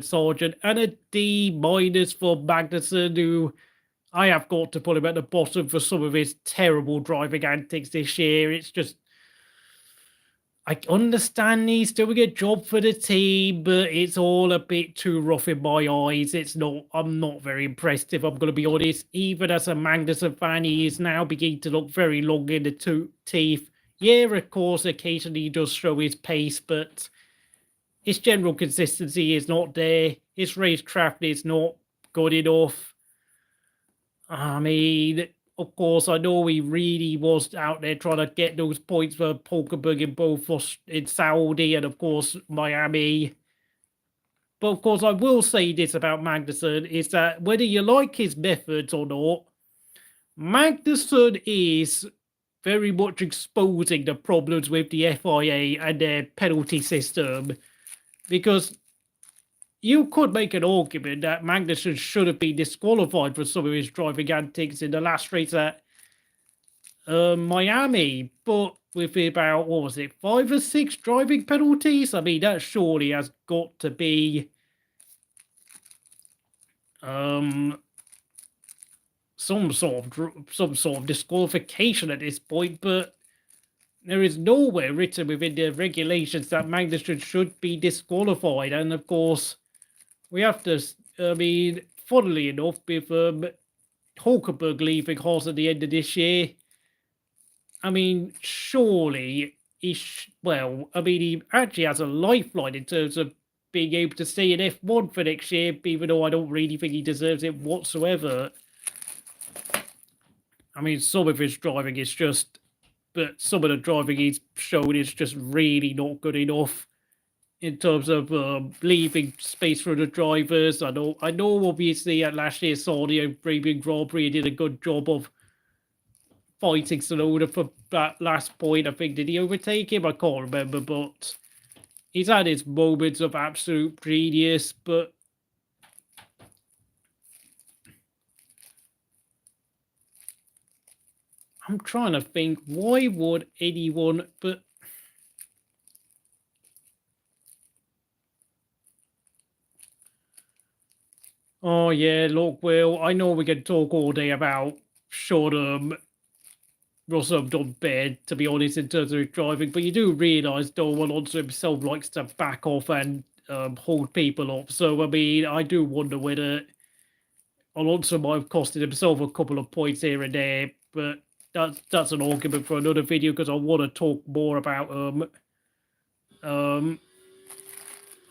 Sargent, and a D minus for Magnussen, who I have got to put him at the bottom for some of his terrible driving antics this year. It's just, I understand he's doing a job for the team, but it's all a bit too rough in my eyes. I'm not very impressed, if I'm going to be honest. Even as a Magnussen fan, he is now beginning to look very long in the teeth. Yeah, of course, occasionally he does show his pace, but his general consistency is not there. His racecraft is not good enough. I mean, of course, I know he really was out there trying to get those points for Hulkenberg in both in Saudi and, of course, Miami. But, of course, I will say this about Magnussen, is that whether you like his methods or not, Magnussen is very much exposing the problems with the FIA and their penalty system, because you could make an argument that Magnussen should have been disqualified for some of his driving antics in the last race at Miami, but with about, what was it, 5 or 6 driving penalties? I mean, that surely has got to be some sort of disqualification at this point, but there is nowhere written within the regulations that Magnussen should be disqualified. And of course, we have to, I mean, funnily enough, with Hulkenberg leaving Haas at the end of this year, I mean, surely he actually has a lifeline in terms of being able to stay in F1 for next year, even though I don't really think he deserves it whatsoever. I mean, some of his driving is just, but some of the driving he's shown is just really not good enough in terms of leaving space for the drivers. I know obviously at last year's Saudi Arabian Grand Prix, he did a good job of fighting Tsunoda for that last point. I think, did he overtake him? I can't remember, but he's had his moments of absolute genius, but I'm trying to think, why would anyone, but oh yeah, look, Will, I know we can talk all day about Russell done bad, to be honest, in terms of his driving, but you do realise though Alonso himself likes to back off and hold people up. So I mean, I do wonder whether Alonso might have costed himself a couple of points here and there, but that's an argument for another video, because I want to talk more about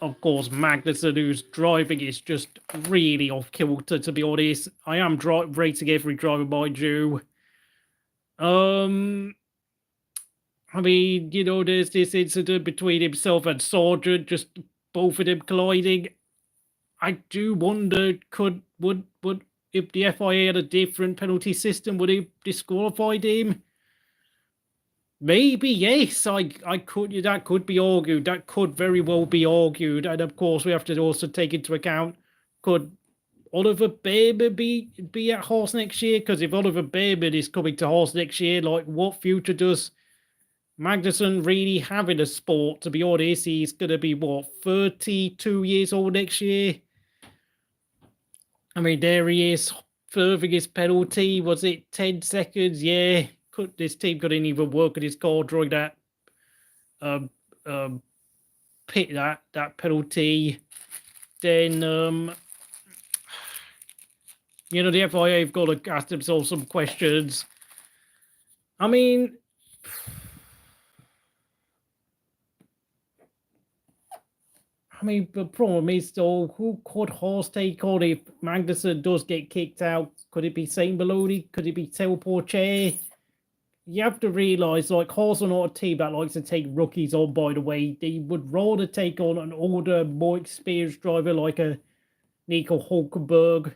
of course, Magnussen, whose driving is just really off kilter, to be honest. I am rating every driver, mind you. I mean, you know, there's this incident between himself and Sargent, just both of them colliding. I do wonder, would if the FIA had a different penalty system, would it disqualified him? Maybe, yes. That could be argued. That could very well be argued. And of course, we have to also take into account, could Oliver Bearman be at Haas next year? Because if Oliver Bearman is coming to Haas next year, like, what future does Magnussen really have in the sport? To be honest, he's going to be, what, 32 years old next year? I mean, there he is, furthering his penalty. Was it 10 seconds? Yeah. This team couldn't even work on his car during that that penalty. Then you know, the FIA have got to ask themselves some questions. I mean, the problem is, though, who could Haas take on if Magnussen does get kicked out? Could it be Saint Maloney? Could it be Tel Porcher? You have to realise, like, Haas are not a team that likes to take rookies on, by the way. They would rather take on an older, more experienced driver like a Nico Hulkenberg.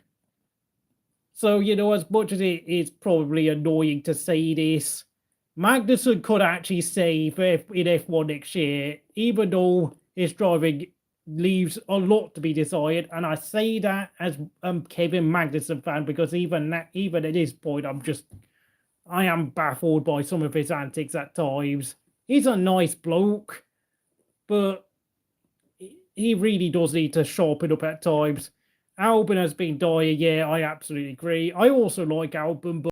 So, you know, as much as it is probably annoying to say this, Magnussen could actually save in F1 next year, even though his driving leaves a lot to be desired. And I say that as a Kevin Magnussen fan, because even at this point, I am baffled by some of his antics at times. He's a nice bloke, but he really does need to sharpen up at times. Albon has been dire, yeah, I absolutely agree. I also like Albon, but